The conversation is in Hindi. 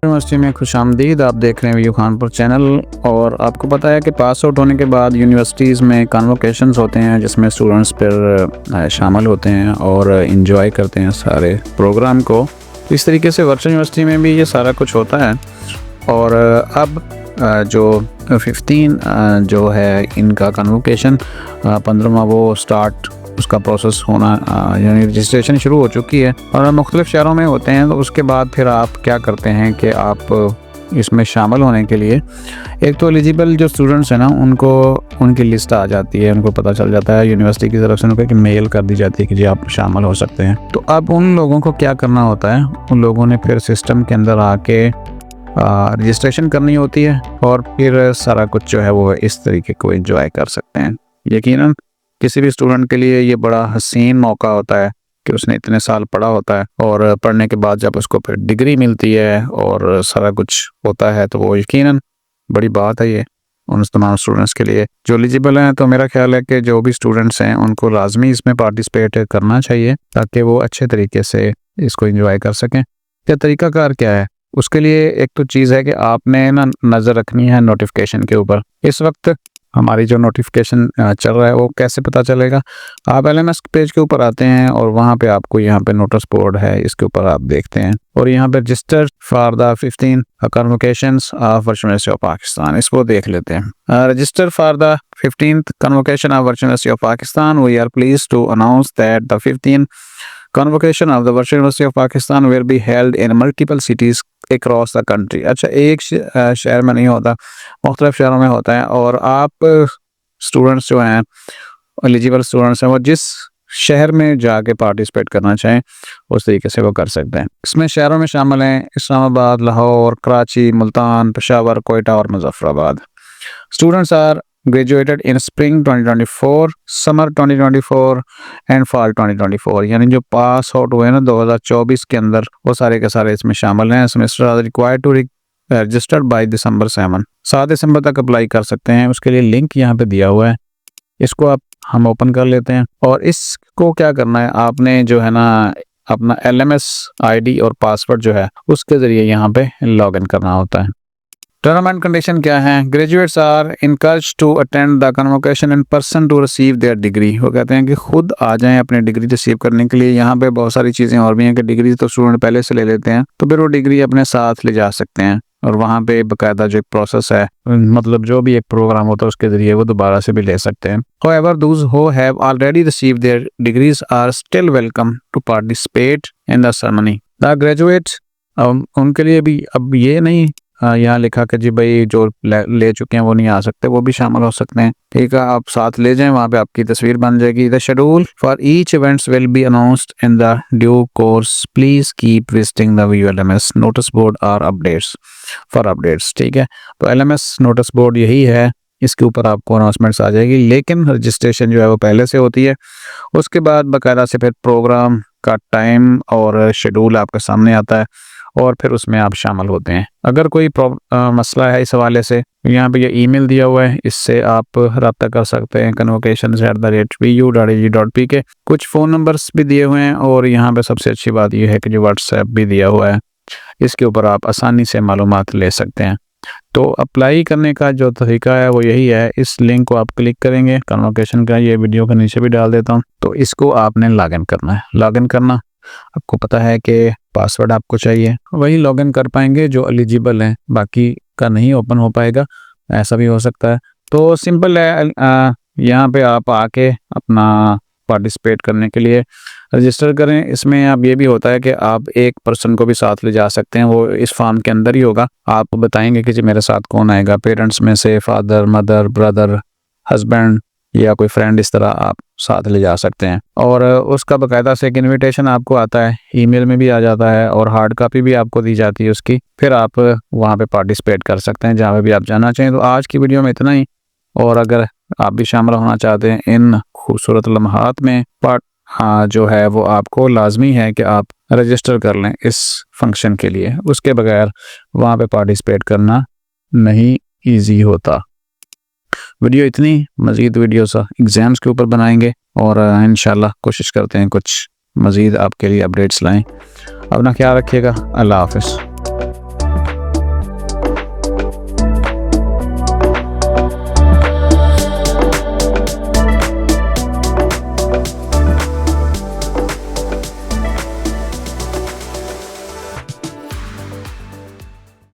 यूनिवर्सिटी में खुशामदीद। आप देख रहे हैं व्यू खानपुर चैनल। और आपको पता है कि पास आउट होने के बाद यूनिवर्सिटीज़ में कन्वोकेशंस होते हैं जिसमें स्टूडेंट्स फिर शामिल होते हैं और इंजॉय करते हैं सारे प्रोग्राम को। इस तरीके से वर्चुअल यूनिवर्सिटी में भी ये सारा कुछ होता है। और अब जो 15 जो है इनका कन्वोकेशन 15वां वो स्टार्ट उसका प्रोसेस होना यानी रजिस्ट्रेशन शुरू हो चुकी है और मुख्तलिफ़ शहरों में होते हैं। तो उसके बाद फिर आप क्या करते हैं कि आप इसमें शामिल होने के लिए एक तो एलिजिबल जो स्टूडेंट्स हैं ना उनको उनकी लिस्ट आ जाती है, उनको पता चल जाता है यूनिवर्सिटी की तरफ से उनको एक मेल कर दी जाती है कि जी आप शामिल हो सकते हैं। तो अब उन लोगों को क्या करना होता है, उन लोगों ने फिर सिस्टम के अंदर आके रजिस्ट्रेशन करनी होती है और फिर सारा कुछ जो है वो इस तरीके को एंजॉय कर सकते हैं। यकीनन किसी भी स्टूडेंट के लिए ये बड़ा हसीन मौका होता है कि उसने इतने साल पढ़ा होता है और पढ़ने के बाद जब उसको फिर डिग्री मिलती है और सारा कुछ होता है तो वो यकीनन बड़ी बात है ये उन तमाम स्टूडेंट्स के लिए जो एलिजिबल हैं। तो मेरा ख्याल है कि जो भी स्टूडेंट्स हैं उनको लाजमी इसमें पार्टिसिपेट करना चाहिए ताकि वो अच्छे तरीके से इसको एंजॉय कर सकें। क्या तरीकाकार क्या है उसके लिए, एक तो चीज़ है कि आपने ना नज़र रखनी है नोटिफिकेशन के ऊपर। इस वक्त हमारी जो नोटिफिकेशन चल रहा है वो कैसे पता चलेगा, आप LMS पेज के ऊपर आते हैं और वहाँ पे आपको यहाँ पे नोटिस बोर्ड है, इसके ऊपर आप देखते हैं और यहाँ पे register for the 15 convocations of virtual university of Pakistan, इसको देख लेते हैं। Register for the 15th convocation of Virtual University of Pakistan, we are pleased to announce that the 15th convocation of the Virtual University of Pakistan will be held in multiple cities across the country। अच्छा, एक शहर में नहीं होता, मुख्तलिफ शहरों में होता है और आप स्टूडेंट्स जो हैं एलिजिबल स्टूडेंट्स हैं वो जिस शहर में जाके पार्टिसिपेट करना चाहें उस तरीके से वो कर सकते हैं। इसमें शहरों में शामिल हैं इस्लामाबाद, लाहौर, कराची, मुल्तान, पेशावर, कोयटा और Muzaffarabad. Students are graduated in spring 2024, summer 2024 and fall 2024, यानी जो पास आउट हुए ना 2024 के अंदर वो सारे के सारे इसमें शामिल हैं। Semester are required to register by December 7 दिसंबर तक अप्लाई कर सकते हैं। उसके लिए लिंक यहाँ पे दिया हुआ है, इसको हम ओपन कर लेते हैं और इसको क्या करना है, आपने जो है ना अपना LMS ID और पासवर्ड जो है उसके ज़रिए यहाँ पे लॉग इन करना होता है। टर्म एंड कंडीशन क्या है, graduates are encouraged to attend the convocation in person to receive their degree. वो कहते हैं कि खुद आ जाएं अपनी डिग्री रिसीव करने के लिए। यहाँ पे बहुत सारी चीज़ें और भी हैं कि डिग्री तो स्टूडेंट पहले से ले लेते हैं तो फिर वो डिग्री अपने साथ ले जा सकते हैं और वहाँ पे बाकायदा जो एक प्रोसेस है, मतलब जो भी एक प्रोग्राम होता है उसके ज़रिए वो दोबारा से भी ले सकते हैं। However, those who have already received their degrees are still welcome to participate in the ceremony। The graduates उनके लिए भी अब ये नहीं यहाँ लिखा कि जी भाई जो ले चुके हैं वो नहीं आ सकते, वो भी शामिल हो सकते हैं। ठीक है, आप साथ ले जाएं, वहाँ पे आपकी तस्वीर बन जाएगी। The schedule for each events will be announced in the due course, please keep visiting the LMS notice board और अपडेट्स फॉर अपडेट्स। ठीक है, तो LMS नोटिस बोर्ड यही है, इसके ऊपर आपको अनाउंसमेंट्स आ जाएगी, लेकिन रजिस्ट्रेशन जो है वो पहले से होती है। उसके बाद बाकायदा से फिर प्रोग्राम का टाइम और शेड्यूल आपके सामने आता है और फिर उसमें आप शामिल होते हैं। अगर कोई मसला है इस हवाले से, यहाँ पे ये ईमेल दिया हुआ है, इससे आप रब्ता कर सकते हैं convocations@vu.ag.pk। कुछ फ़ोन नंबर्स भी दिए हुए हैं और यहाँ पे सबसे अच्छी बात यह है कि जो व्हाट्सएप भी दिया हुआ है, इसके ऊपर आप आसानी से मालूमात ले सकते हैं। तो अप्लाई करने का जो तरीका है वो यही है, इस लिंक को आप क्लिक करेंगे, कन्वोकेशन का ये वीडियो के नीचे भी डाल देता हूँ, तो इसको आपने लॉगिन करना है। लॉगिन करना आपको पता है कि पासवर्ड आपको चाहिए, वही लॉगिन कर पाएंगे जो एलिजिबल हैं, बाकी का नहीं ओपन हो पाएगा, ऐसा भी हो सकता है। तो सिंपल है, यहाँ पे आप आके अपना पार्टिसिपेट करने के लिए रजिस्टर करें। इसमें अब ये भी होता है कि आप एक पर्सन को भी साथ ले जा सकते हैं, वो इस फॉर्म के अंदर ही होगा। आप बताएंगे कि जी मेरे साथ कौन आएगा, पेरेंट्स में से फादर, मदर, ब्रदर, हस्बैंड या कोई फ्रेंड, इस तरह आप साथ ले जा सकते हैं। और उसका बाकायदा से एक इनविटेशन आपको आता है, ईमेल में भी आ जाता है और हार्ड कॉपी भी आपको दी जाती है उसकी। फिर आप वहाँ पे पार्टिसिपेट कर सकते हैं जहाँ पे भी आप जाना चाहें। तो आज की वीडियो में इतना ही, और अगर आप भी शामिल होना चाहते हैं इन खूबसूरत लम्हात में, जो है वो आपको लाजमी है कि आप रजिस्टर कर लें इस फंक्शन के लिए, उसके बगैर वहाँ पे पार्टिसिपेट करना नहीं ईजी होता। वीडियो इतनी, मज़ीद वीडियोस एग्ज़ाम्स के ऊपर बनाएंगे और इंशाल्लाह कोशिश करते हैं कुछ मज़ीद आपके लिए अपडेट्स लाएं। अपना ख्याल रखिएगा। अल्लाह हाफ़िज़।